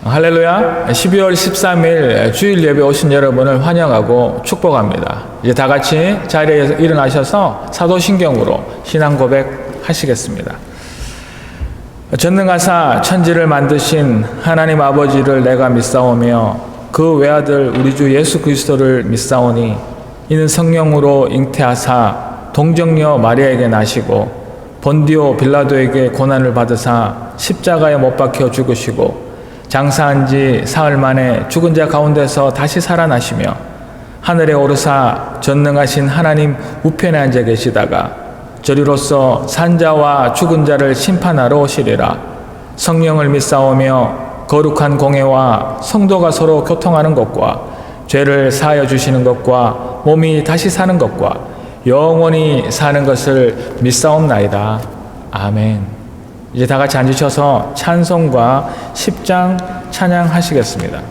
할렐루야. 12월 13일 주일 예배 오신 여러분을 환영하고 축복합니다. 이제 다 같이 자리에서 일어나셔서 사도신경으로 신앙 고백하시겠습니다. 전능하사 천지를 만드신 하나님 아버지를 내가 믿사오며 그 외아들 우리 주 예수 그리스도를 믿사오니 이는 성령으로 잉태하사 동정녀 마리아에게 나시고 본디오 빌라도에게 고난을 받으사 십자가에 못 박혀 죽으시고 장사한 지 사흘 만에 죽은 자 가운데서 다시 살아나시며 하늘에 오르사 전능하신 하나님 우편에 앉아 계시다가 저리로서 산자와 죽은 자를 심판하러 오시리라. 성령을 믿사오며 거룩한 공회와 성도가 서로 교통하는 것과 죄를 사하여 주시는 것과 몸이 다시 사는 것과 영원히 사는 것을 믿사옵나이다. 아멘. 이제 다 같이 앉으셔서 찬송과 10장 찬양하시겠습니다.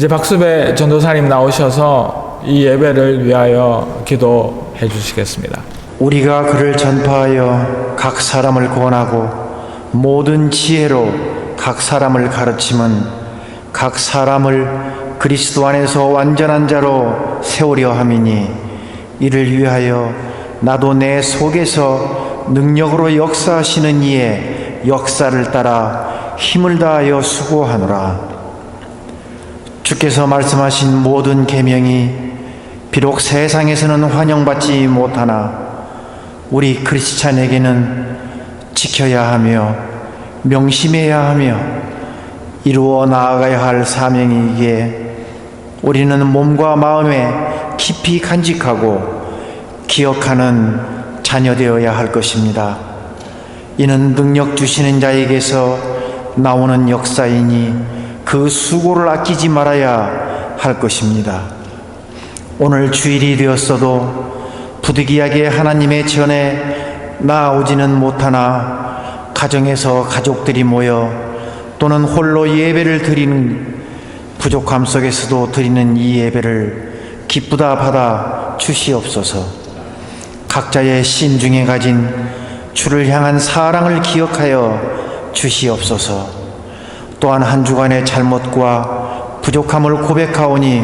이제 박수배 전도사님 나오셔서 이 예배를 위하여 기도해 주시겠습니다. 우리가 그를 전파하여 각 사람을 구원하고 모든 지혜로 각 사람을 가르침은 각 사람을 그리스도 안에서 완전한 자로 세우려 함이니 이를 위하여 나도 내 속에서 능력으로 역사하시는 이의 역사를 따라 힘을 다하여 수고하노라. 주께서 말씀하신 모든 계명이 비록 세상에서는 환영받지 못하나 우리 크리스찬에게는 지켜야 하며 명심해야 하며 이루어 나아가야 할 사명이기에 우리는 몸과 마음에 깊이 간직하고 기억하는 자녀 되어야 할 것입니다. 이는 능력 주시는 자에게서 나오는 역사이니 그 수고를 아끼지 말아야 할 것입니다. 오늘 주일이 되었어도 부득이하게 하나님의 전에 나아오지는 못하나 가정에서 가족들이 모여 또는 홀로 예배를 드리는 부족함 속에서도 드리는 이 예배를 기쁘다 받아 주시옵소서. 각자의 심중에 가진 주를 향한 사랑을 기억하여 주시옵소서. 또한 한 주간의 잘못과 부족함을 고백하오니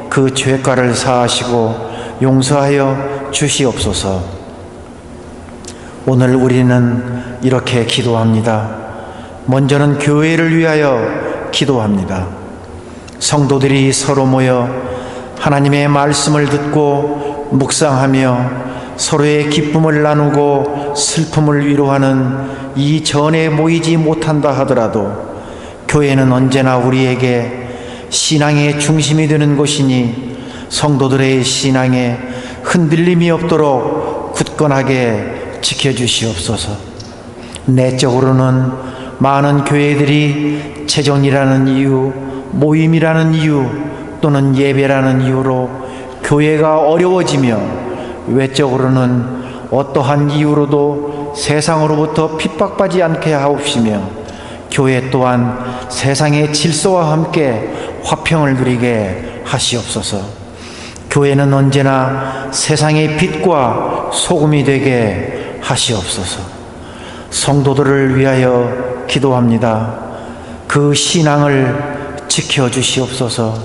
그 죄가를 사하시고 용서하여 주시옵소서. 오늘 우리는 이렇게 기도합니다. 먼저는 교회를 위하여 기도합니다. 성도들이 서로 모여 하나님의 말씀을 듣고 묵상하며 서로의 기쁨을 나누고 슬픔을 위로하는 이 전에 모이지 못한다 하더라도 교회는 언제나 우리에게 신앙의 중심이 되는 곳이니 성도들의 신앙에 흔들림이 없도록 굳건하게 지켜주시옵소서. 내적으로는 많은 교회들이 재정이라는 이유, 모임이라는 이유 또는 예배라는 이유로 교회가 어려워지며 외적으로는 어떠한 이유로도 세상으로부터 핍박받지 않게 하옵시며 교회 또한 세상의 질서와 함께 화평을 누리게 하시옵소서. 교회는 언제나 세상의 빛과 소금이 되게 하시옵소서. 성도들을 위하여 기도합니다. 그 신앙을 지켜주시옵소서.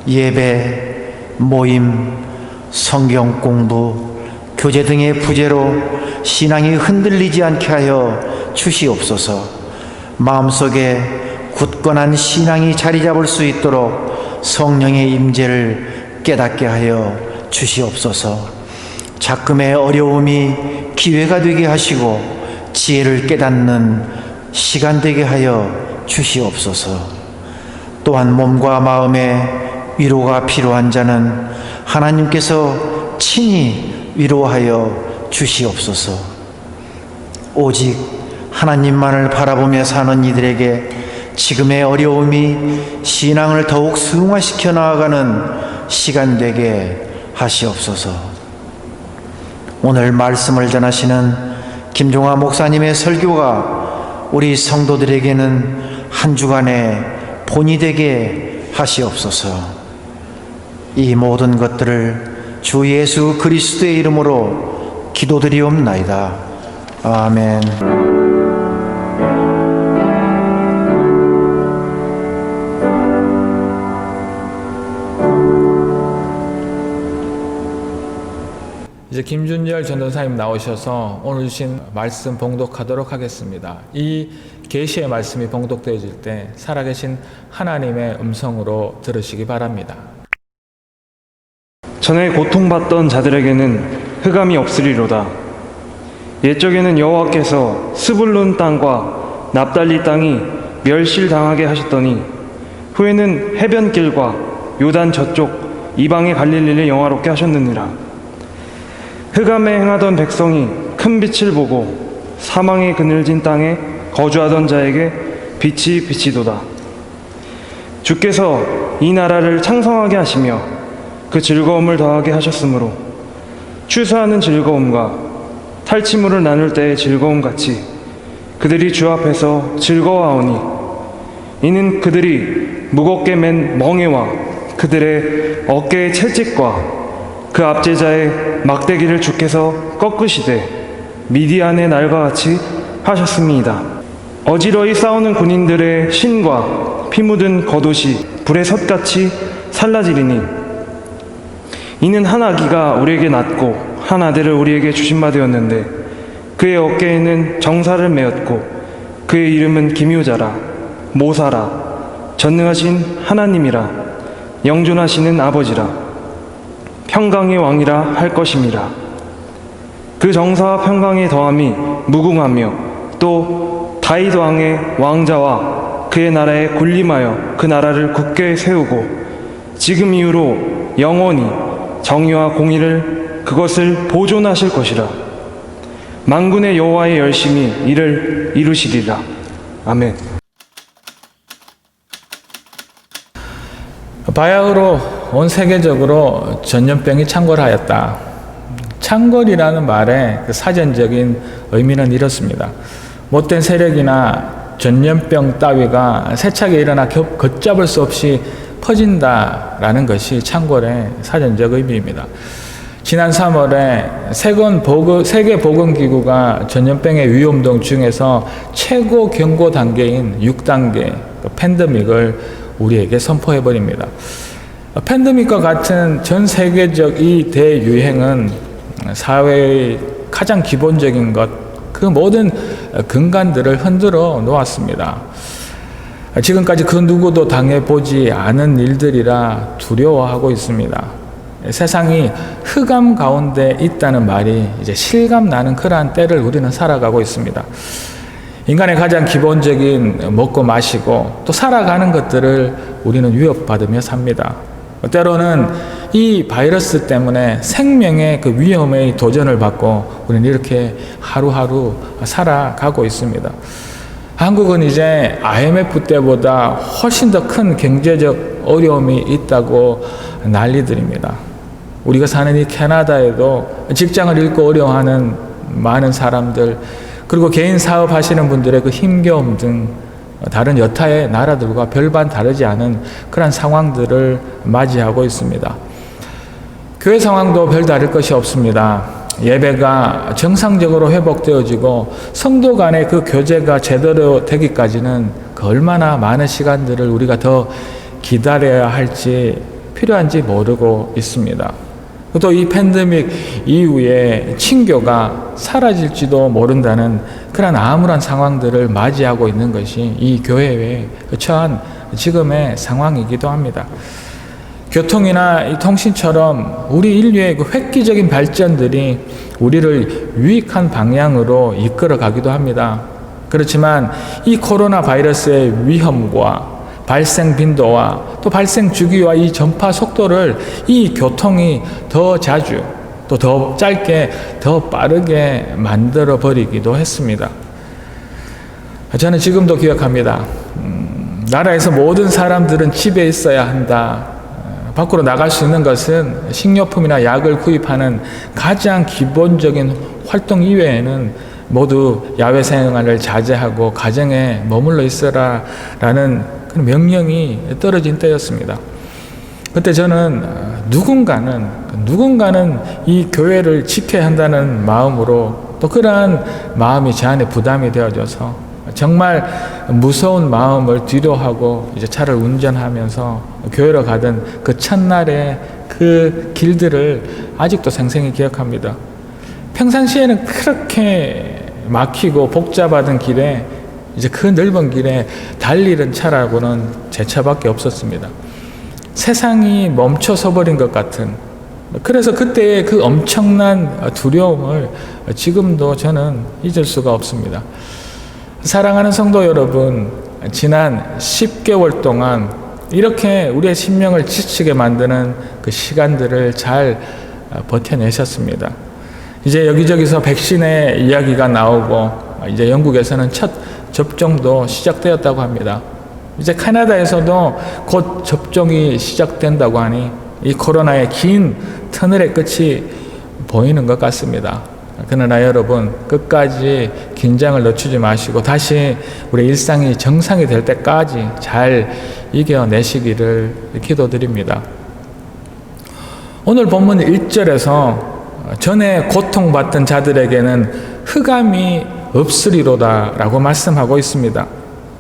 예배, 모임, 성경 공부, 교제 등의 부재로 신앙이 흔들리지 않게 하여 주시옵소서. 마음속에 굳건한 신앙이 자리 잡을 수 있도록 성령의 임재를 깨닫게 하여 주시옵소서. 작금의 어려움이 기회가 되게 하시고 지혜를 깨닫는 시간 되게 하여 주시옵소서. 또한 몸과 마음에 위로가 필요한 자는 하나님께서 친히 위로하여 주시옵소서. 오직 하나님만을 바라보며 사는 이들에게 지금의 어려움이 신앙을 더욱 승화시켜 나아가는 시간 되게 하시옵소서. 오늘 말씀을 전하시는 김종화 목사님의 설교가 우리 성도들에게는 한 주간의 본이 되게 하시옵소서. 이 모든 것들을 주 예수 그리스도의 이름으로 기도드리옵나이다. 아멘. 이제 김준열 전도사님 나오셔서 오늘 주신 말씀 봉독하도록 하겠습니다. 이 계시의 말씀이 봉독되어질 때 살아계신 하나님의 음성으로 들으시기 바랍니다. 전에 고통받던 자들에게는 흑암이 없으리로다. 옛적에는 여호와께서 스불룬 땅과 납달리 땅이 멸실당하게 하셨더니 후에는 해변길과 요단 저쪽 이방의 갈릴리를 영화롭게 하셨느니라. 흑암에 행하던 백성이 큰 빛을 보고 사망의 그늘진 땅에 거주하던 자에게 빛이 비치도다. 주께서 이 나라를 창성하게 하시며 그 즐거움을 더하게 하셨으므로 추수하는 즐거움과 탈취물을 나눌 때의 즐거움 같이 그들이 주 앞에서 즐거워하오니 이는 그들이 무겁게 맨 멍에와 그들의 어깨의 채찍과 그 압제자의 막대기를 주께서 꺾으시되 미디안의 날과 같이 하셨습니다. 어지러이 싸우는 군인들의 신과 피 묻은 겉옷이 불의 솥같이 살라지리니 이는 한 아기가 우리에게 낳고 한 아들을 우리에게 주신 바 되었는데 그의 어깨에는 정사를 메었고 그의 이름은 기묘자라 모사라 전능하신 하나님이라 영존하시는 아버지라 평강의 왕이라 할 것임이라. 그 정사와 평강의 더함이 무궁하며 또 다윗 왕의 왕자와 그의 나라에 군림하여 그 나라를 굳게 세우고 지금 이후로 영원히 정의와 공의를 그것을 보존하실 것이라. 만군의 여호와의 열심히 이를 이루시리라. 아멘. 바야흐로 온 세계적으로 전염병이 창궐하였다. 창궐이라는 말의 그 사전적인 의미는 이렇습니다. 못된 세력이나 전염병 따위가 세차게 일어나 걷잡을 수 없이 퍼진다라는 것이 창궐의 사전적 의미입니다. 지난 3월에 세계보건기구가 전염병의 위험동 중에서 최고 경고 단계인 6단계 팬데믹을 우리에게 선포해버립니다. 팬데믹과 같은 전 세계적 이 대유행은 사회의 가장 기본적인 것, 그 모든 근간들을 흔들어 놓았습니다. 지금까지 그 누구도 당해보지 않은 일들이라 두려워하고 있습니다. 세상이 흑암 가운데 있다는 말이 이제 실감 나는 그러한 때를 우리는 살아가고 있습니다. 인간의 가장 기본적인 먹고 마시고 또 살아가는 것들을 우리는 위협받으며 삽니다. 때로는 이 바이러스 때문에 생명의 그 위험의 도전을 받고 우리는 이렇게 하루하루 살아가고 있습니다. 한국은 이제 IMF 때보다 훨씬 더 큰 경제적 어려움이 있다고 난리들입니다. 우리가 사는 이 캐나다에도 직장을 잃고 어려워하는 많은 사람들, 그리고 개인 사업하시는 분들의 그 힘겨움 등 다른 여타의 나라들과 별반 다르지 않은 그런 상황들을 맞이하고 있습니다. 교회 상황도 별다를 것이 없습니다. 예배가 정상적으로 회복되어지고 성도 간의 그 교제가 제대로 되기까지는 그 얼마나 많은 시간들을 우리가 더 기다려야 할지 필요한지 모르고 있습니다. 또 이 팬데믹 이후에 친교가 사라질지도 모른다는 그런 암울한 상황들을 맞이하고 있는 것이 이 교회에 처한 지금의 상황이기도 합니다. 교통이나 이 통신처럼 우리 인류의 그 획기적인 발전들이 우리를 유익한 방향으로 이끌어 가기도 합니다. 그렇지만 이 코로나 바이러스의 위험과 발생 빈도와 또 발생 주기와 이 전파 속도를 이 교통이 더 자주 또 더 짧게 더 빠르게 만들어 버리기도 했습니다. 저는 지금도 기억합니다. 나라에서 모든 사람들은 집에 있어야 한다. 밖으로 나갈 수 있는 것은 식료품이나 약을 구입하는 가장 기본적인 활동 이외에는 모두 야외 생활을 자제하고 가정에 머물러 있어라 라는 그런 명령이 떨어진 때였습니다. 그때 저는 누군가는 이 교회를 지켜야 한다는 마음으로 또 그러한 마음이 제 안에 부담이 되어져서 정말 무서운 마음을 뒤로하고 이제 차를 운전하면서 교회로 가던 그 첫날의 그 길들을 아직도 생생히 기억합니다. 평상시에는 그렇게 막히고 복잡하던 길에 이제 그 넓은 길에 달리는 차라고는 제 차밖에 없었습니다. 세상이 멈춰서 버린 것 같은, 그래서 그때의 그 엄청난 두려움을 지금도 저는 잊을 수가 없습니다. 사랑하는 성도 여러분, 지난 10개월 동안 이렇게 우리의 심령을 지치게 만드는 그 시간들을 잘 버텨내셨습니다. 이제 여기저기서 백신의 이야기가 나오고 이제 영국에서는 첫 접종도 시작되었다고 합니다. 이제 캐나다에서도 곧 접종이 시작된다고 하니 이 코로나의 긴 터널의 끝이 보이는 것 같습니다. 그러나 여러분, 끝까지 긴장을 늦추지 마시고 다시 우리 일상이 정상이 될 때까지 잘 이겨내시기를 기도드립니다. 오늘 본문 1절에서 전에 고통받던 자들에게는 흑암이 없으리로다 라고 말씀하고 있습니다.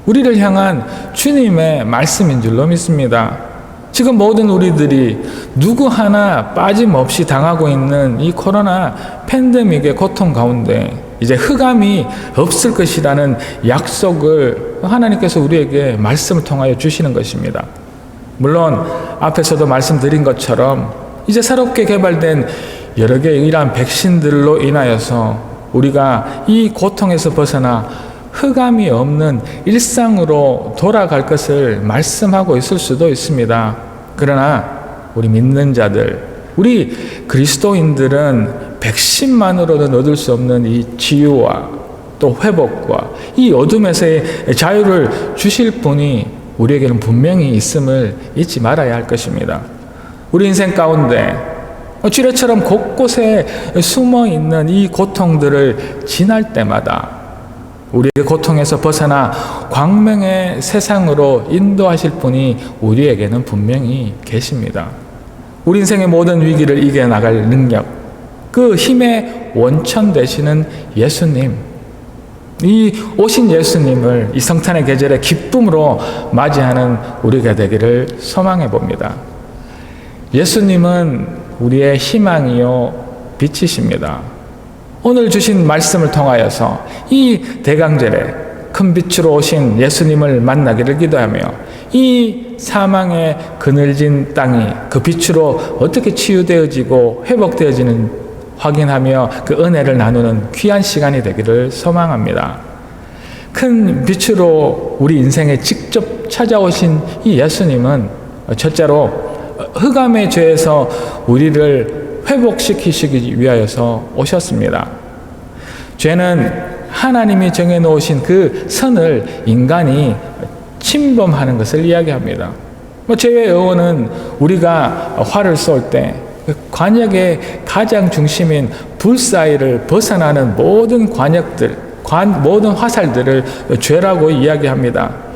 우리를 향한 주님의 말씀인 줄로 믿습니다. 지금 모든 우리들이 누구 하나 빠짐없이 당하고 있는 이 코로나 팬데믹의 고통 가운데 이제 흑암이 없을 것이라는 약속을 하나님께서 우리에게 말씀을 통하여 주시는 것입니다. 물론 앞에서도 말씀드린 것처럼 이제 새롭게 개발된 여러 개의 이러한 백신들로 인하여서 우리가 이 고통에서 벗어나 흑암이 없는 일상으로 돌아갈 것을 말씀하고 있을 수도 있습니다. 그러나 우리 믿는 자들, 우리 그리스도인들은 백신만으로는 얻을 수 없는 이 치유와 또 회복과 이 어둠에서의 자유를 주실 분이 우리에게는 분명히 있음을 잊지 말아야 할 것입니다. 우리 인생 가운데 쥐레처럼 곳곳에 숨어있는 이 고통들을 지날 때마다 우리의 고통에서 벗어나 광명의 세상으로 인도하실 분이 우리에게는 분명히 계십니다. 우리 인생의 모든 위기를 이겨나갈 능력, 그 힘의 원천 되시는 예수님, 이 오신 예수님을 이 성탄의 계절에 기쁨으로 맞이하는 우리가 되기를 소망해 봅니다. 예수님은 우리의 희망이요 빛이십니다. 오늘 주신 말씀을 통하여서 이 대강절에 큰 빛으로 오신 예수님을 만나기를 기도하며 이 사망의 그늘진 땅이 그 빛으로 어떻게 치유되어지고 회복되어지는 확인하며 그 은혜를 나누는 귀한 시간이 되기를 소망합니다. 큰 빛으로 우리 인생에 직접 찾아오신 이 예수님은 첫째로 흑암의 죄에서 우리를 회복시키시기 위하여서 오셨습니다. 죄는 하나님이 정해놓으신 그 선을 인간이 침범하는 것을 이야기합니다. 죄의 어원은 우리가 활을 쏠 때 관역의 가장 중심인 불 사이를 벗어나는 모든 관역들, 모든 화살들을 죄라고 이야기합니다.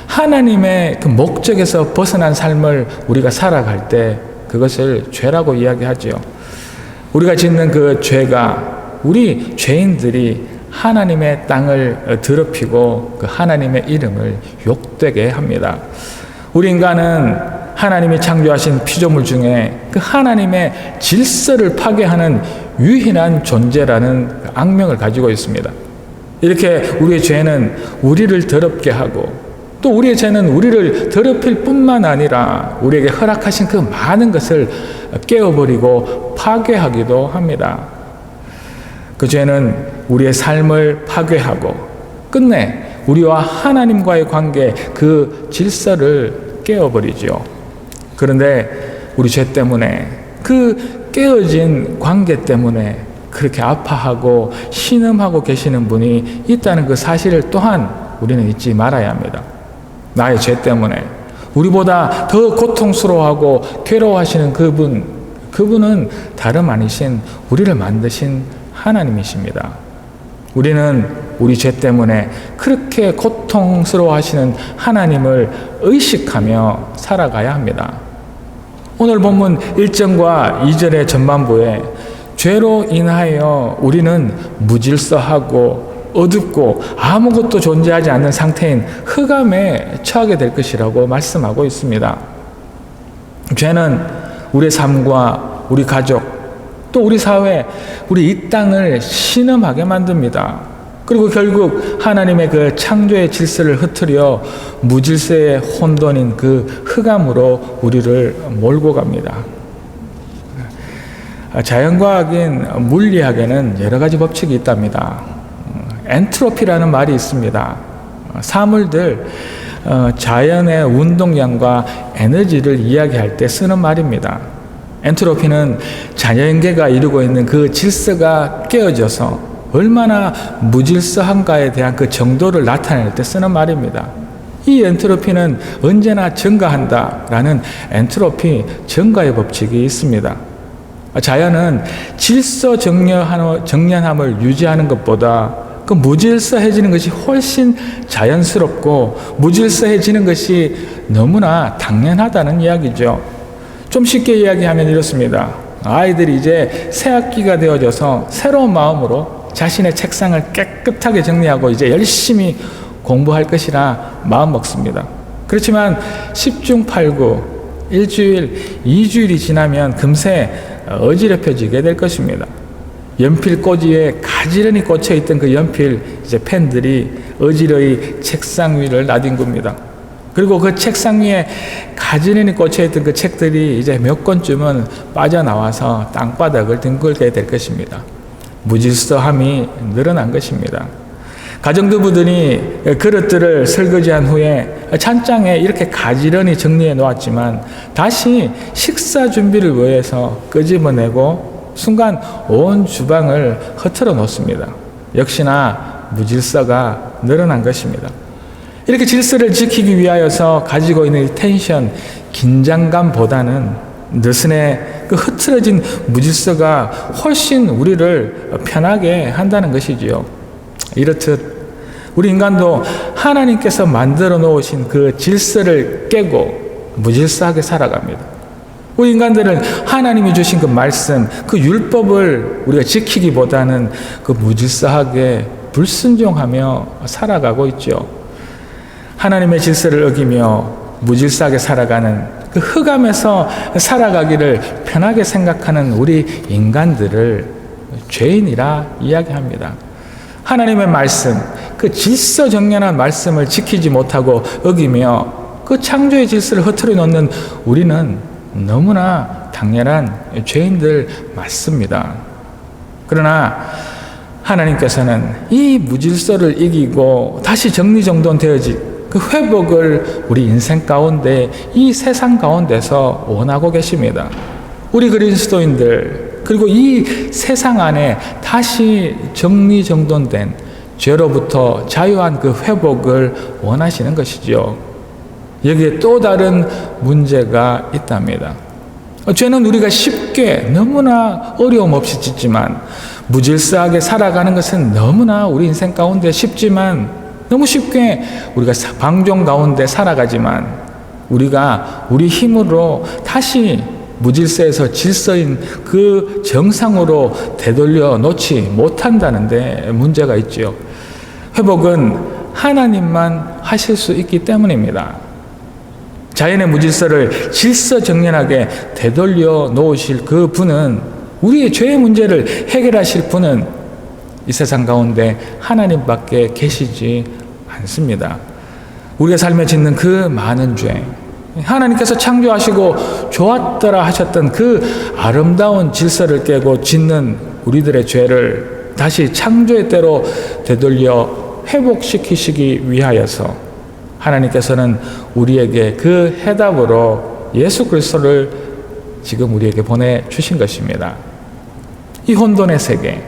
하나님의 그 목적에서 벗어난 삶을 우리가 살아갈 때 그것을 죄라고 이야기하지요. 우리가 짓는 그 죄가 우리 죄인들이 하나님의 땅을 더럽히고 그 하나님의 이름을 욕되게 합니다. 우리 인간은 하나님이 창조하신 피조물 중에 그 하나님의 질서를 파괴하는 유일한 존재라는 악명을 가지고 있습니다. 이렇게 우리의 죄는 우리를 더럽게 하고 또 우리의 죄는 우리를 더럽힐 뿐만 아니라 우리에게 허락하신 그 많은 것을 깨어버리고 파괴하기도 합니다. 그 죄는 우리의 삶을 파괴하고 끝내 우리와 하나님과의 관계 그 질서를 깨어버리죠. 그런데 우리 죄 때문에 그 깨어진 관계 때문에 그렇게 아파하고 신음하고 계시는 분이 있다는 그 사실을 또한 우리는 잊지 말아야 합니다. 나의 죄 때문에 우리보다 더 고통스러워하고 괴로워하시는 그분은 다름 아니신 우리를 만드신 하나님이십니다. 우리는 우리 죄 때문에 그렇게 고통스러워하시는 하나님을 의식하며 살아가야 합니다. 오늘 본문 1절과 2절의 전반부에 죄로 인하여 우리는 무질서하고 어둡고 아무것도 존재하지 않는 상태인 흑암에 처하게 될 것이라고 말씀하고 있습니다. 죄는 우리의 삶과 우리 가족, 또 우리 사회, 우리 이 땅을 신음하게 만듭니다. 그리고 결국 하나님의 그 창조의 질서를 흐트려 무질서의 혼돈인 그 흑암으로 우리를 몰고 갑니다. 자연과학인 물리학에는 여러 가지 법칙이 있답니다. 엔트로피라는 말이 있습니다. 사물들, 자연의 운동량과 에너지를 이야기할 때 쓰는 말입니다. 엔트로피는 자연계가 이루고 있는 그 질서가 깨어져서 얼마나 무질서한가에 대한 그 정도를 나타낼 때 쓰는 말입니다. 이 엔트로피는 언제나 증가한다라는 엔트로피 증가의 법칙이 있습니다. 자연은 질서 정연함을 유지하는 것보다 그 무질서해지는 것이 훨씬 자연스럽고 무질서해지는 것이 너무나 당연하다는 이야기죠. 좀 쉽게 이야기하면 이렇습니다. 아이들이 이제 새 학기가 되어져서 새로운 마음으로 자신의 책상을 깨끗하게 정리하고 이제 열심히 공부할 것이라 마음 먹습니다. 그렇지만 10중 8구, 일주일, 2주일이 지나면 금세 어지럽혀지게 될 것입니다. 연필 꽂이에 가지런히 꽂혀있던 그 연필 이제 펜들이 어지러이 책상 위를 나뒹굽니다. 그리고 그 책상 위에 가지런히 꽂혀있던 그 책들이 이제 몇 권쯤은 빠져나와서 땅바닥을 뒹굴게 될 것입니다. 무질서함이 늘어난 것입니다. 가정주부들이 그릇들을 설거지한 후에 찬장에 이렇게 가지런히 정리해 놓았지만 다시 식사 준비를 위해서 끄집어내고 순간 온 주방을 흐트러 놓습니다. 역시나 무질서가 늘어난 것입니다. 이렇게 질서를 지키기 위하여서 가지고 있는 이 텐션, 긴장감보다는 느슨해 그 흐트러진 무질서가 훨씬 우리를 편하게 한다는 것이지요. 이렇듯 우리 인간도 하나님께서 만들어 놓으신 그 질서를 깨고 무질서하게 살아갑니다. 우리 인간들은 하나님이 주신 그 말씀, 그 율법을 우리가 지키기보다는 그 무질서하게 불순종하며 살아가고 있죠. 하나님의 질서를 어기며 무질서하게 살아가는 그 흑암에서 살아가기를 편하게 생각하는 우리 인간들을 죄인이라 이야기합니다. 하나님의 말씀, 그 질서정연한 말씀을 지키지 못하고 어기며 그 창조의 질서를 흐트러 놓는 우리는 너무나 당연한 죄인들 맞습니다. 그러나 하나님께서는 이 무질서를 이기고 다시 정리정돈되어질 그 회복을 우리 인생 가운데, 이 세상 가운데서 원하고 계십니다. 우리 그리스도인들, 그리고 이 세상 안에 다시 정리정돈된 죄로부터 자유한 그 회복을 원하시는 것이죠. 여기에 또 다른 문제가 있답니다. 죄는 우리가 쉽게, 너무나 어려움 없이 짓지만, 무질서하게 살아가는 것은 너무나 우리 인생 가운데 쉽지만, 너무 쉽게 우리가 방종 가운데 살아가지만, 우리가 우리 힘으로 다시 무질서에서 질서인 그 정상으로 되돌려 놓지 못한다는 데 문제가 있죠. 회복은 하나님만 하실 수 있기 때문입니다. 자연의 무질서를 질서정연하게 되돌려 놓으실 그 분은, 우리의 죄의 문제를 해결하실 분은 이 세상 가운데 하나님밖에 계시지 않습니다. 우리가 삶에 짓는 그 많은 죄, 하나님께서 창조하시고 좋았더라 하셨던 그 아름다운 질서를 깨고 짓는 우리들의 죄를 다시 창조의 때로 되돌려 회복시키시기 위하여서 하나님께서는 우리에게 그 해답으로 예수 그리스도를 지금 우리에게 보내주신 것입니다. 이 혼돈의 세계,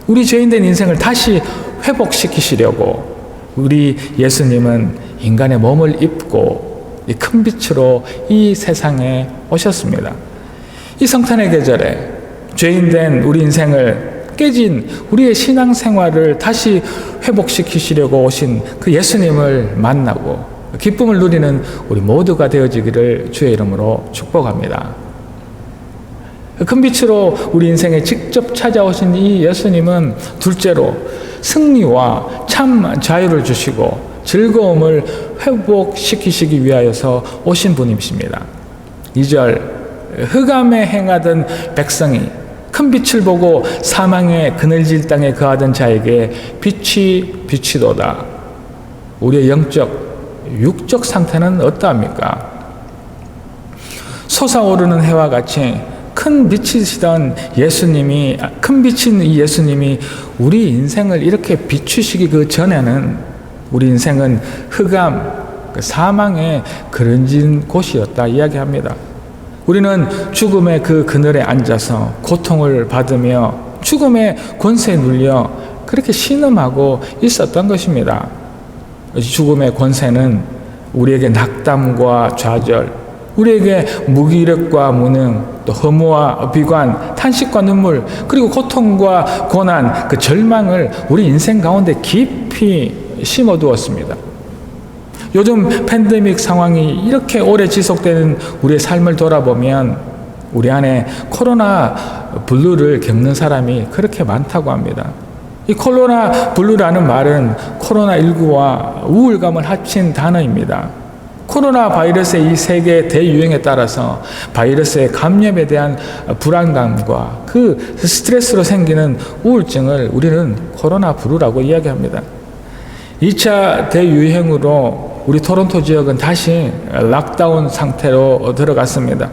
우리 죄인된 인생을 다시 회복시키시려고 우리 예수님은 인간의 몸을 입고 이 큰 빛으로 이 세상에 오셨습니다. 이 성탄의 계절에 죄인된 우리 인생을, 깨진 우리의 신앙생활을 다시 회복시키시려고 오신 그 예수님을 만나고 기쁨을 누리는 우리 모두가 되어지기를 주의 이름으로 축복합니다. 큰 빛으로 우리 인생에 직접 찾아오신 이 예수님은 둘째로 승리와 참 자유를 주시고 즐거움을 회복시키시기 위하여서 오신 분이십니다. 2절, 흑암에 행하던 백성이 큰 빛을 보고 사망의 그늘질 땅에 거하던 자에게 빛이 비치도다. 우리의 영적, 육적 상태는 어떠합니까? 솟아오르는 해와 같이 큰 빛이시던 예수님이, 큰 빛인 이 예수님이 우리 인생을 이렇게 비추시기 그 전에는 우리 인생은 흑암, 사망에 그늘진 곳이었다 이야기합니다. 우리는 죽음의 그 그늘에 앉아서 고통을 받으며 죽음의 권세에 눌려 그렇게 신음하고 있었던 것입니다. 죽음의 권세는 우리에게 낙담과 좌절, 우리에게 무기력과 무능, 또 허무와 비관, 탄식과 눈물, 그리고 고통과 고난, 그 절망을 우리 인생 가운데 깊이 심어두었습니다. 요즘 팬데믹 상황이 이렇게 오래 지속되는 우리의 삶을 돌아보면 우리 안에 코로나 블루를 겪는 사람이 그렇게 많다고 합니다. 이 코로나 블루라는 말은 코로나19와 우울감을 합친 단어입니다. 코로나 바이러스의 이 세계 대유행에 따라서 바이러스의 감염에 대한 불안감과 그 스트레스로 생기는 우울증을 우리는 코로나 블루라고 이야기합니다. 2차 대유행으로 우리 토론토 지역은 다시 락다운 상태로 들어갔습니다.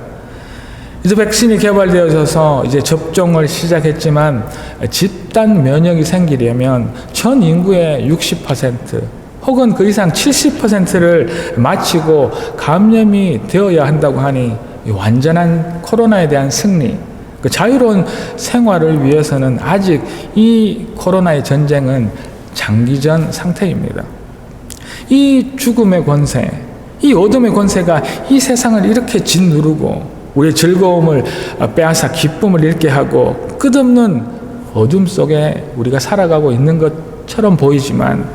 이제 백신이 개발되어져서 이제 접종을 시작했지만 집단 면역이 생기려면 전 인구의 60% 혹은 그 이상 70%를 마치고 감염이 되어야 한다고 하니 완전한 코로나에 대한 승리, 그 자유로운 생활을 위해서는 아직 이 코로나의 전쟁은 장기전 상태입니다. 이 죽음의 권세, 이 어둠의 권세가 이 세상을 이렇게 짓누르고 우리의 즐거움을 빼앗아 기쁨을 잃게 하고 끝없는 어둠 속에 우리가 살아가고 있는 것처럼 보이지만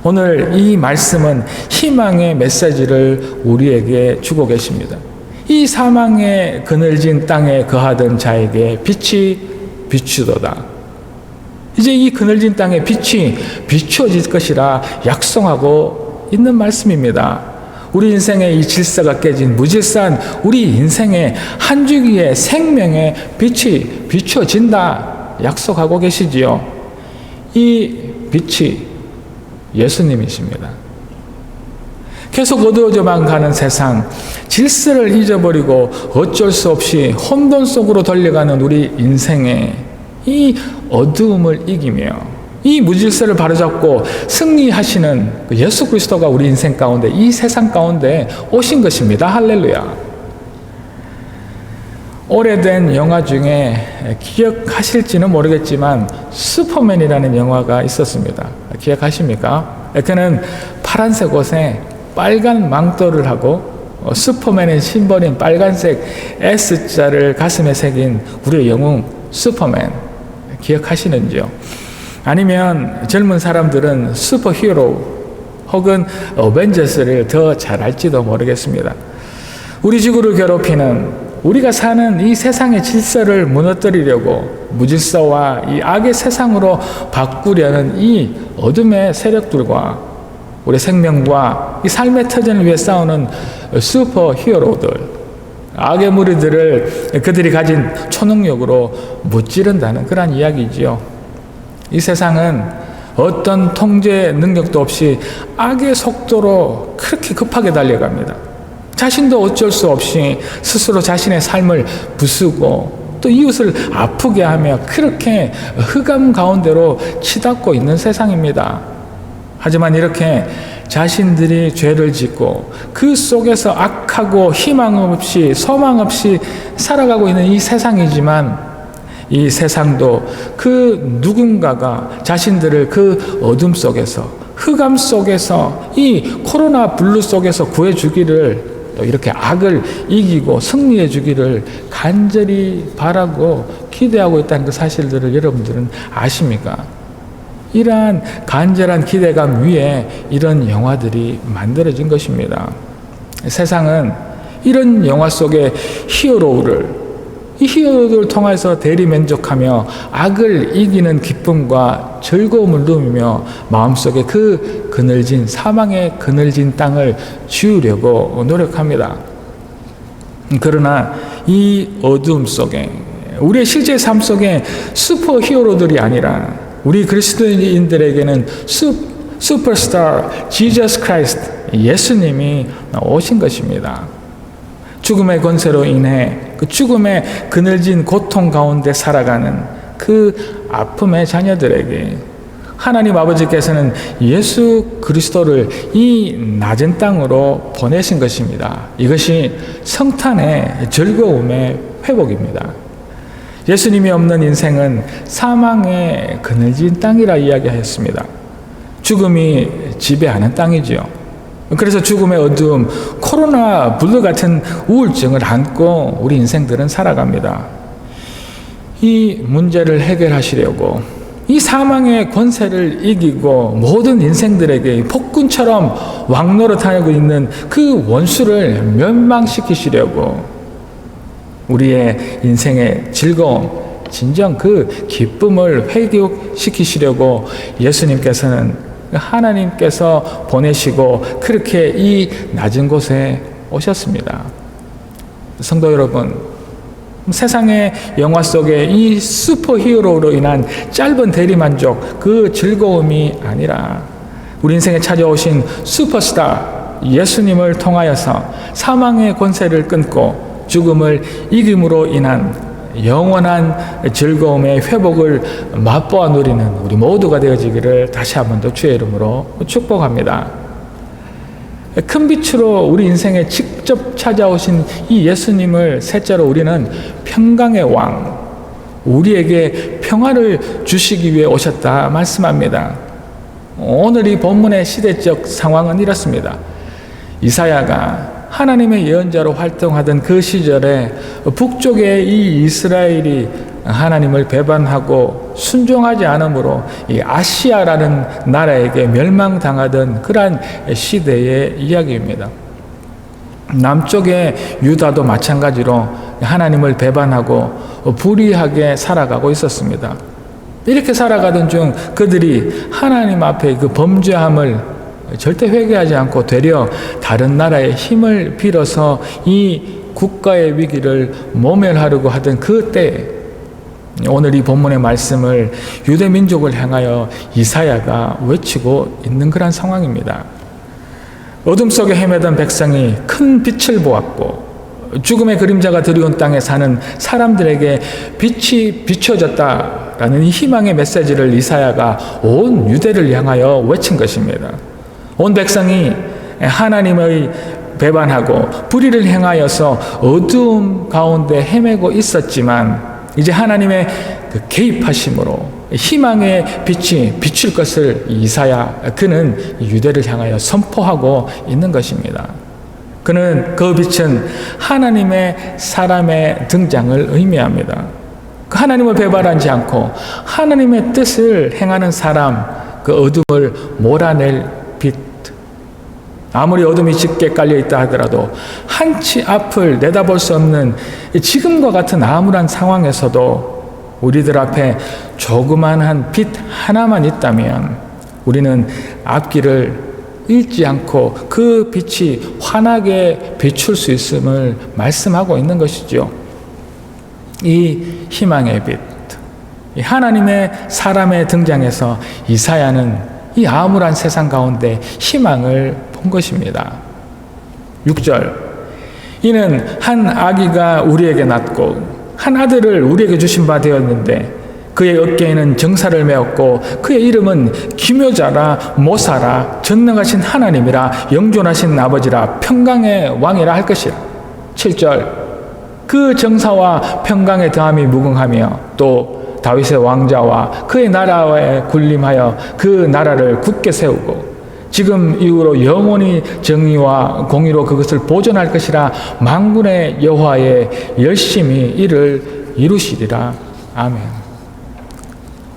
오늘 이 말씀은 희망의 메시지를 우리에게 주고 계십니다. 이 사망의 그늘진 땅에 거하던 자에게 빛이 비추도다. 이제 이 그늘진 땅에 빛이 비추어질 것이라 약속하고 있는 말씀입니다. 우리 인생의 이 질서가 깨진 무질서한 우리 인생의 한 주기의 생명의 빛이 비춰진다 약속하고 계시지요. 이 빛이 예수님이십니다. 계속 어두워져만 가는 세상, 질서를 잊어버리고 어쩔 수 없이 혼돈 속으로 돌려가는 우리 인생의 이 어두움을 이기며 이 무질서를 바로잡고 승리하시는 그 예수 그리스도가 우리 인생 가운데, 이 세상 가운데 오신 것입니다. 할렐루야. 오래된 영화 중에 기억하실지는 모르겠지만 슈퍼맨이라는 영화가 있었습니다. 기억하십니까? 그는 파란색 옷에 빨간 망토를 하고 슈퍼맨의 심벌인 빨간색 S자를 가슴에 새긴 우리의 영웅 슈퍼맨, 기억하시는지요? 아니면 젊은 사람들은 슈퍼히어로 혹은 어벤져스를 더 잘 알지도 모르겠습니다. 우리 지구를 괴롭히는, 우리가 사는 이 세상의 질서를 무너뜨리려고 무질서와 이 악의 세상으로 바꾸려는 이 어둠의 세력들과 우리 생명과 이 삶의 터전을 위해 싸우는 슈퍼히어로들, 악의 무리들을 그들이 가진 초능력으로 무찌른다는 그런 이야기지요. 이 세상은 어떤 통제 능력도 없이 악의 속도로 그렇게 급하게 달려갑니다. 자신도 어쩔 수 없이 스스로 자신의 삶을 부수고 또 이웃을 아프게 하며 그렇게 흑암 가운데로 치닫고 있는 세상입니다. 하지만 이렇게 자신들이 죄를 짓고 그 속에서 악하고 희망 없이 소망 없이 살아가고 있는 이 세상이지만, 이 세상도 그 누군가가 자신들을 그 어둠 속에서, 흑암 속에서, 이 코로나 블루 속에서 구해주기를, 또 이렇게 악을 이기고 승리해 주기를 간절히 바라고 기대하고 있다는 그 사실들을 여러분들은 아십니까? 이러한 간절한 기대감 위에 이런 영화들이 만들어진 것입니다. 세상은 이런 영화 속의 이 히어로들을 통해서 대리만족하며 악을 이기는 기쁨과 즐거움을 누리며 마음속에 그 그늘진 사망의 그늘진 땅을 지우려고 노력합니다. 그러나 이 어두움 속에, 우리의 실제 삶 속에 슈퍼히어로들이 아니라 우리 그리스도인들에게는 슈퍼스타 지저스 크라이스트, 예수님이 오신 것입니다. 죽음의 권세로 인해 그 죽음의 그늘진 고통 가운데 살아가는 그 아픔의 자녀들에게 하나님 아버지께서는 예수 그리스도를 이 낮은 땅으로 보내신 것입니다. 이것이 성탄의 즐거움의 회복입니다. 예수님이 없는 인생은 사망의 그늘진 땅이라 이야기하였습니다. 죽음이 지배하는 땅이지요. 그래서 죽음의 어두움, 코로나 블루 같은 우울증을 안고 우리 인생들은 살아갑니다. 이 문제를 해결하시려고 이 사망의 권세를 이기고 모든 인생들에게 폭군처럼 왕노릇하고 있는 그 원수를 멸망시키시려고 우리의 인생의 즐거움, 진정 그 기쁨을 회복시키시려고 예수님께서는 하나님께서 보내시고 그렇게 이 낮은 곳에 오셨습니다. 성도 여러분, 세상의 영화 속에 이 슈퍼히어로로 인한 짧은 대리만족, 그 즐거움이 아니라 우리 인생에 찾아오신 슈퍼스타 예수님을 통하여서 사망의 권세를 끊고 죽음을 이김으로 인한 영원한 즐거움의 회복을 맛보아 누리는 우리 모두가 되어지기를 다시 한 번 더 주의 이름으로 축복합니다. 큰 빛으로 우리 인생에 직접 찾아오신 이 예수님을 셋째로 우리는 평강의 왕, 우리에게 평화를 주시기 위해 오셨다 말씀합니다. 오늘 이 본문의 시대적 상황은 이렇습니다. 이사야가 하나님의 예언자로 활동하던 그 시절에 북쪽의 이 이스라엘이 하나님을 배반하고 순종하지 않으므로 이 아시아라는 나라에게 멸망당하던 그러한 시대의 이야기입니다. 남쪽의 유다도 마찬가지로 하나님을 배반하고 불의하게 살아가고 있었습니다. 이렇게 살아가던 중 그들이 하나님 앞에 그 범죄함을 절대 회개하지 않고 되려 다른 나라의 힘을 빌어서 이 국가의 위기를 모멸하려고 하던 그때, 오늘 이 본문의 말씀을 유대 민족을 향하여 이사야가 외치고 있는 그런 상황입니다. 어둠 속에 헤매던 백성이 큰 빛을 보았고 죽음의 그림자가 드리운 땅에 사는 사람들에게 빛이 비춰졌다라는 이 희망의 메시지를 이사야가 온 유대를 향하여 외친 것입니다. 온 백성이 하나님의 배반하고 불의를 행하여서 어두움 가운데 헤매고 있었지만 이제 하나님의 그 개입하심으로 희망의 빛이 비출 것을 이사야 그는 유대를 향하여 선포하고 있는 것입니다. 그는 그 빛은 하나님의 사람의 등장을 의미합니다. 그 하나님을 배반하지 않고 하나님의 뜻을 행하는 사람, 그 어둠을 몰아낼 빛. 아무리 어둠이 짙게 깔려있다 하더라도 한치 앞을 내다볼 수 없는 지금과 같은 암울한 상황에서도 우리들 앞에 조그만한 빛 하나만 있다면 우리는 앞길을 잃지 않고 그 빛이 환하게 비출 수 있음을 말씀하고 있는 것이죠. 이 희망의 빛, 이 하나님의 사람의 등장에서 이사야는 이 암울한 세상 가운데 희망을 본 것입니다. 6절, 이는 한 아기가 우리에게 낳고 한 아들을 우리에게 주신 바 되었는데 그의 어깨에는 정사를 메었고 그의 이름은 기묘자라 모사라 전능하신 하나님이라 영존하신 아버지라 평강의 왕이라 할 것이라. 7절, 그 정사와 평강의 더함이 무궁하며 또 다윗의 왕자와 그의 나라에 군림하여 그 나라를 굳게 세우고 지금 이후로 영원히 정의와 공의로 그것을 보존할 것이라 만군의 여호와의 열심히 이를 이루시리라. 아멘.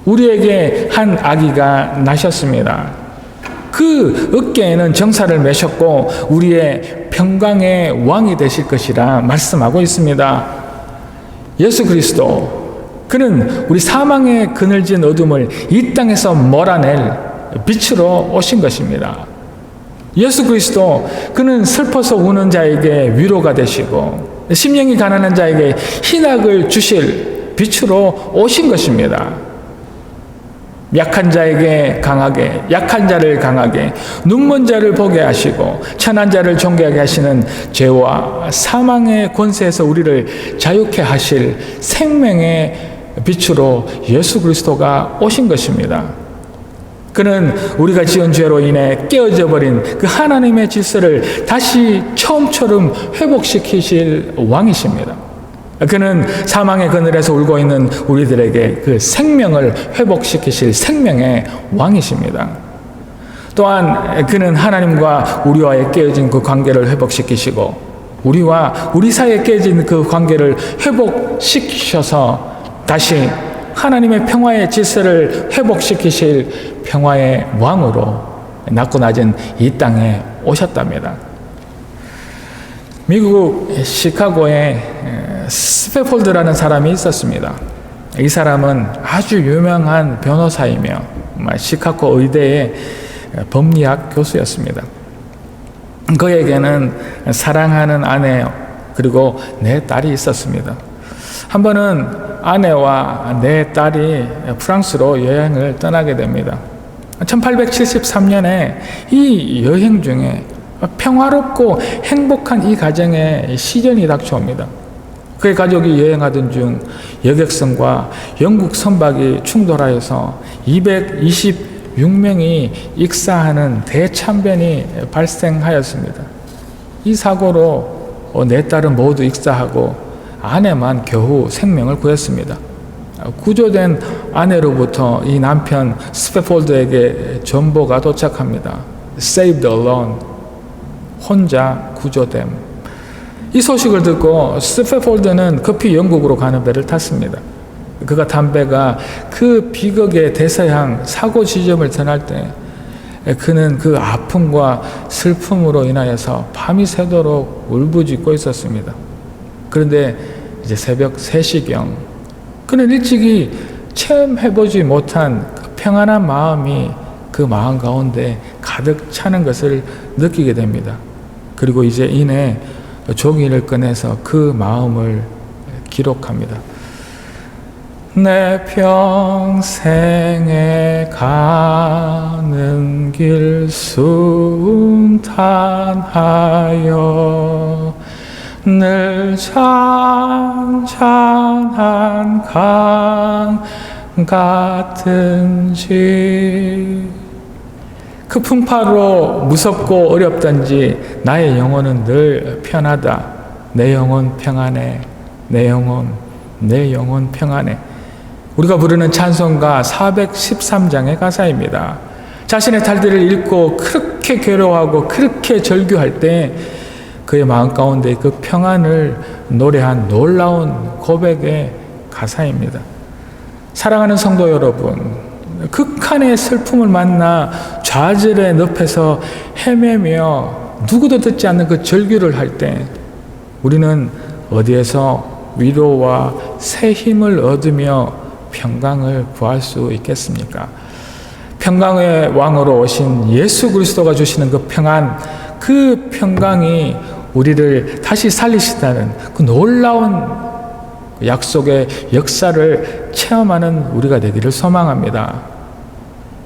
우리에게 한 아기가 나셨습니다. 그 어깨에는 정사를 매셨고 우리의 평강의 왕이 되실 것이라 말씀하고 있습니다. 예수 그리스도, 그는 우리 사망의 그늘진 어둠을 이 땅에서 몰아낼 빛으로 오신 것입니다. 예수 그리스도, 그는 슬퍼서 우는 자에게 위로가 되시고 심령이 가난한 자에게 희락을 주실 빛으로 오신 것입니다. 약한 자에게 강하게, 약한 자를 강하게, 눈먼 자를 보게 하시고 천한 자를 존귀하게 하시는 죄와 사망의 권세에서 우리를 자유케 하실 생명의 빛으로 예수 그리스도가 오신 것입니다. 그는 우리가 지은 죄로 인해 깨어져 버린 그 하나님의 질서를 다시 처음처럼 회복시키실 왕이십니다. 그는 사망의 그늘에서 울고 있는 우리들에게 그 생명을 회복시키실 생명의 왕이십니다. 또한 그는 하나님과 우리와의 깨어진 그 관계를 회복시키시고 우리와 우리 사이에 깨진 그 관계를 회복시키셔서 다시 하나님의 평화의 질서를 회복시키실 평화의 왕으로 낮고 낮은 이 땅에 오셨답니다. 미국 시카고에 스페폴드라는 사람이 있었습니다. 이 사람은 아주 유명한 변호사이며 시카고 의대의 법리학 교수였습니다. 그에게는 사랑하는 아내 그리고 네 딸이 있었습니다. 한 번은 아내와 네 딸이 프랑스로 여행을 떠나게 됩니다. 1873년에 이 여행 중에 평화롭고 행복한 이 가정에 시련이 닥쳐옵니다. 그의 가족이 여행하던 중 여객선과 영국 선박이 충돌하여서 226명이 익사하는 대참변이 발생하였습니다. 이 사고로 네 딸은 모두 익사하고 아내만 겨우 생명을 구했습니다. 구조된 아내로부터 이 남편 스페폴드에게 전보가 도착합니다. Saved alone. 혼자 구조됨. 이 소식을 듣고 스페폴드는 급히 영국으로 가는 배를 탔습니다. 그가 탄 배가 그 비극의 대서양 사고 지점을 떠날 때 그는 그 아픔과 슬픔으로 인하여서 밤이 새도록 울부짖고 있었습니다. 그런데 이제 새벽 3시경 그는 일찍이 체험해보지 못한 평안한 마음이 그 마음 가운데 가득 차는 것을 느끼게 됩니다. 그리고 이제 이내 종이를 꺼내서 그 마음을 기록합니다. 내 평생에 가는 길 순탄하여 늘 잔잔한 강 같은지 그 풍파로 무섭고 어렵던지 나의 영혼은 늘 편하다. 내 영혼 평안해. 내 영혼 평안해. 우리가 부르는 찬송가 413장의 가사입니다. 자신의 탈들을 잃고 그렇게 괴로워하고 그렇게 절규할 때 그의 마음 가운데 그 평안을 노래한 놀라운 고백의 가사입니다. 사랑하는 성도 여러분, 극한의 슬픔을 만나 좌절의 늪에서 헤매며 누구도 듣지 않는 그 절규를 할 때 우리는 어디에서 위로와 새 힘을 얻으며 평강을 구할 수 있겠습니까? 평강의 왕으로 오신 예수 그리스도가 주시는 그 평안, 그 평강이 우리를 다시 살리신다는 그 놀라운 약속의 역사를 체험하는 우리가 되기를 소망합니다.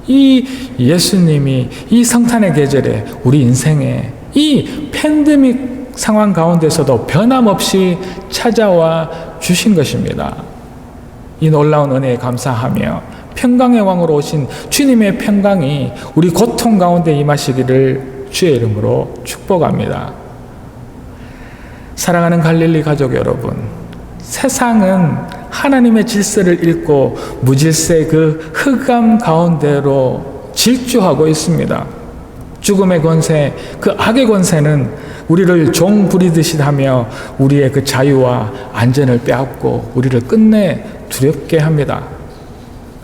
이 예수님이 이 성탄의 계절에 우리 인생에 이 팬데믹 상황 가운데서도 변함없이 찾아와 주신 것입니다. 이 놀라운 은혜에 감사하며 평강의 왕으로 오신 주님의 평강이 우리 고통 가운데 임하시기를 주의 이름으로 축복합니다. 사랑하는 갈릴리 가족 여러분, 세상은 하나님의 질서를 잃고 무질서의 그 흑암 가운데로 질주하고 있습니다. 죽음의 권세, 그 악의 권세는 우리를 종 부리듯이 하며 우리의 그 자유와 안전을 빼앗고 우리를 끝내 두렵게 합니다.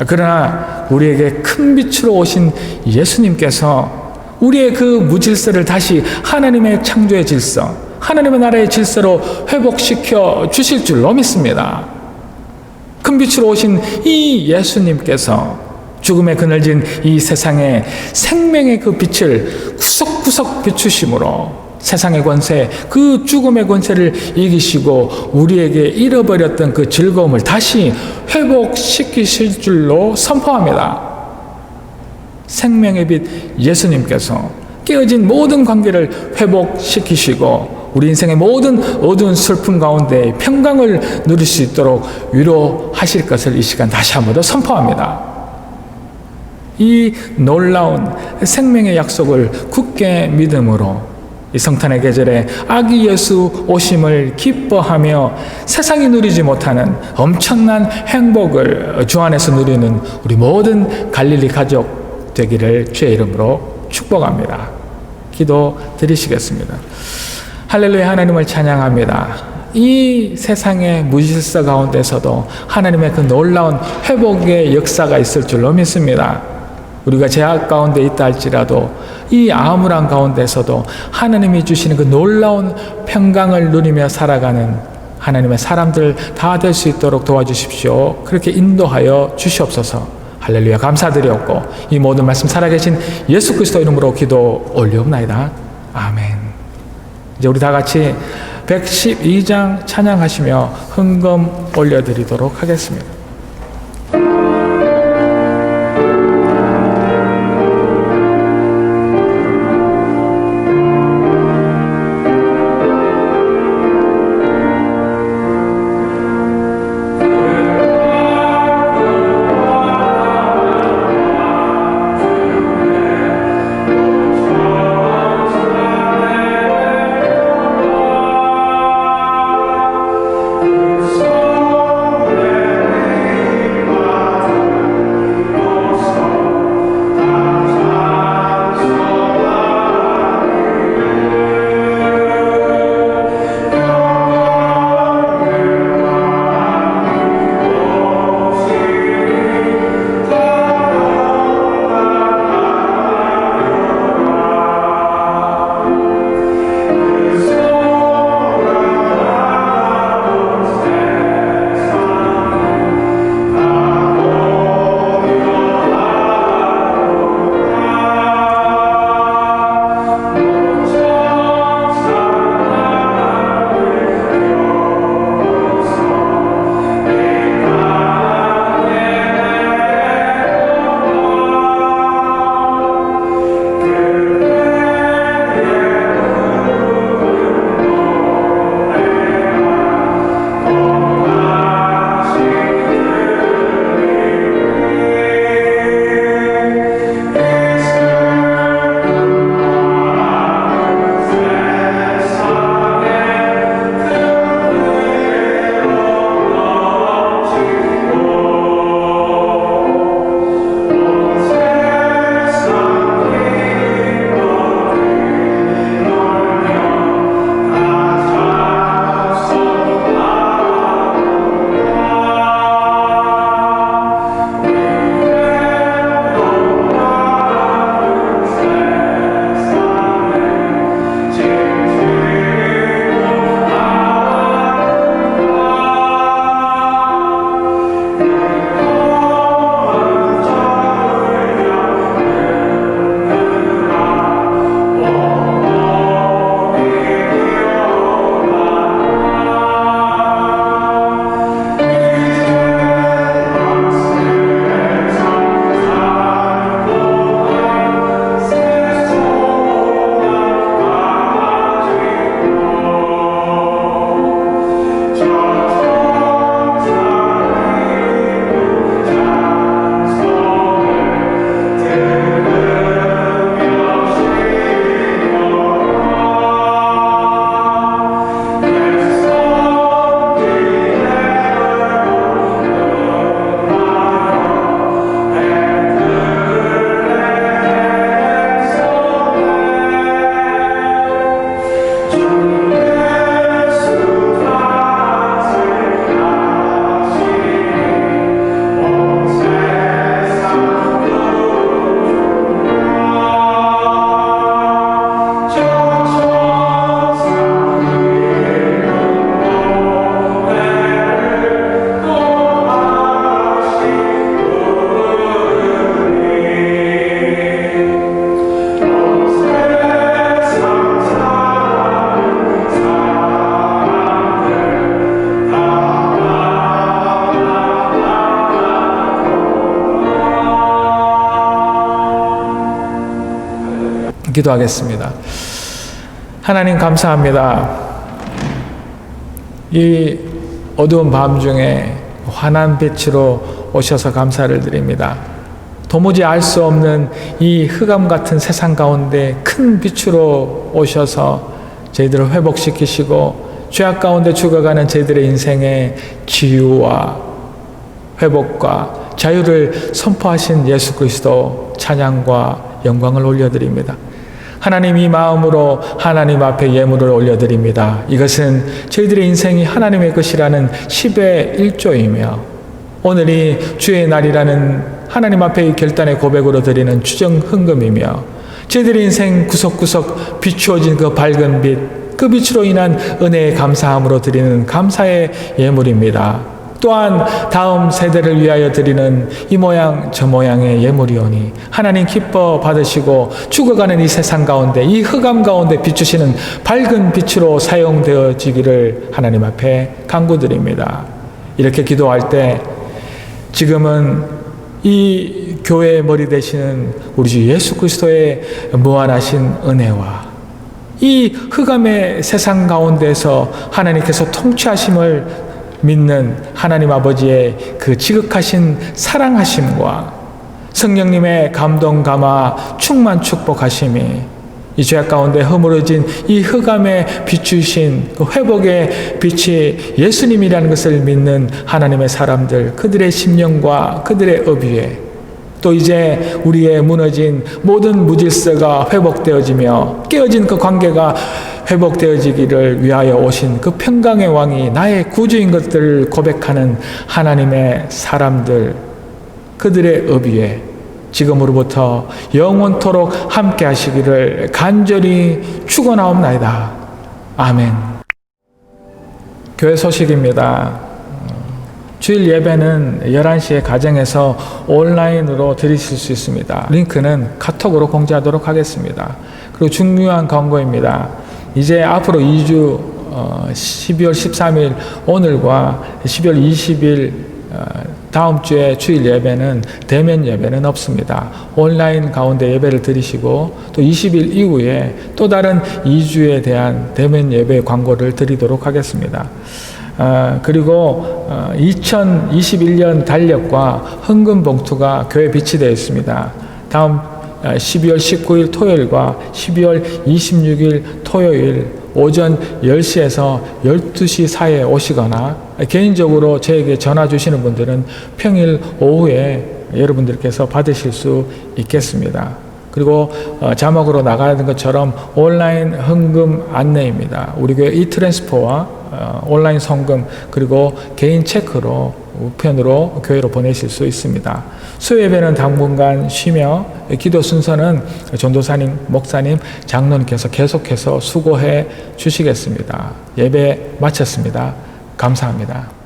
그러나 우리에게 큰 빛으로 오신 예수님께서 우리의 그 무질서를 다시 하나님의 창조의 질서, 하나님의 나라의 질서로 회복시켜 주실 줄로 믿습니다. 큰 빛으로 오신 이 예수님께서 죽음의 그늘진 이 세상에 생명의 그 빛을 구석구석 비추심으로 세상의 권세, 그 죽음의 권세를 이기시고 우리에게 잃어버렸던 그 즐거움을 다시 회복시키실 줄로 선포합니다. 생명의 빛 예수님께서 깨어진 모든 관계를 회복시키시고 우리 인생의 모든 어두운 슬픔 가운데 평강을 누릴 수 있도록 위로하실 것을 이 시간 다시 한 번 더 선포합니다. 이 놀라운 생명의 약속을 굳게 믿음으로 이 성탄의 계절에 아기 예수 오심을 기뻐하며 세상이 누리지 못하는 엄청난 행복을 주 안에서 누리는 우리 모든 갈릴리 가족 되기를 주의 이름으로 축복합니다. 기도 드리시겠습니다. 할렐루야. 하나님을 찬양합니다. 이 세상의 무질서 가운데서도 하나님의 그 놀라운 회복의 역사가 있을 줄로 믿습니다. 우리가 제약 가운데 있다 할지라도 이 암울한 가운데서도 하나님이 주시는 그 놀라운 평강을 누리며 살아가는 하나님의 사람들 다 될 수 있도록 도와주십시오. 그렇게 인도하여 주시옵소서. 할렐루야. 감사드렸고 이 모든 말씀 살아계신 예수 그리스도 이름으로 기도 올리옵나이다. 아멘. 이제 우리 다 같이 112장 찬양하시며 흥금 올려드리도록 하겠습니다. 기도하겠습니다. 하나님 감사합니다. 이 어두운 밤 중에 환한 빛으로 오셔서 감사를 드립니다. 도무지 알 수 없는 이 흑암 같은 세상 가운데 큰 빛으로 오셔서 저희들을 회복시키시고 죄악 가운데 죽어가는 저희들의 인생의 치유와 회복과 자유를 선포하신 예수 그리스도 찬양과 영광을 올려드립니다. 하나님, 이 마음으로 하나님 앞에 예물을 올려드립니다. 이것은 저희들의 인생이 하나님의 것이라는 10의 1조이며 오늘이 주의 날이라는 하나님 앞에 결단의 고백으로 드리는 추정 헌금이며 저희들의 인생 구석구석 비추어진 그 밝은 빛, 그 빛으로 인한 은혜의 감사함으로 드리는 감사의 예물입니다. 또한 다음 세대를 위하여 드리는 이 모양 저 모양의 예물이오니 하나님 기뻐 받으시고 죽어가는 이 세상 가운데 이 흑암 가운데 비추시는 밝은 빛으로 사용되어지기를 하나님 앞에 간구드립니다. 이렇게 기도할 때 지금은 이 교회의 머리 되시는 우리 주 예수 그리스도의 무한하신 은혜와 이 흑암의 세상 가운데서 하나님께서 통치하심을 믿는 하나님 아버지의 그 지극하신 사랑하심과 성령님의 감동 감화 충만 축복하심이 이 죄악 가운데 허물어진 이 흑암에 비추신 그 회복의 빛이 예수님이라는 것을 믿는 하나님의 사람들, 그들의 심령과 그들의 업 위에 또 이제 우리의 무너진 모든 무질서가 회복되어지며 깨어진 그 관계가 회복되어지기를 위하여 오신 그 평강의 왕이 나의 구주인 것들을 고백하는 하나님의 사람들, 그들의 업 위에 지금으로부터 영원토록 함께 하시기를 간절히 축원하옵나이다. 아멘. 교회 소식입니다. 주일 예배는 11시에 가정에서 온라인으로 드리실 수 있습니다. 링크는 카톡으로 공지하도록 하겠습니다. 그리고 중요한 광고입니다. 이제 앞으로 2주 12월 13일 오늘과 12월 20일 다음 주에 주일 예배는 대면 예배는 없습니다. 온라인 가운데 예배를 드리시고 또 20일 이후에 또 다른 2주에 대한 대면 예배 광고를 드리도록 하겠습니다. 그리고 2021년 달력과 헌금 봉투가 교회 비치되어 있습니다. 다음 12월 19일 토요일과 12월 26일 토요일 오전 10시에서 12시 사이에 오시거나 개인적으로 저에게 전화 주시는 분들은 평일 오후에 여러분들께서 받으실 수 있겠습니다. 그리고 자막으로 나가는 것처럼 온라인 헌금 안내입니다. 우리 교회 이트랜스포와 온라인 성금 그리고 개인 체크로 우편으로 교회로 보내실 수 있습니다. 수요 예배는 당분간 쉬며 기도 순서는 전도사님, 목사님, 장로님께서 계속해서 수고해 주시겠습니다. 예배 마쳤습니다. 감사합니다.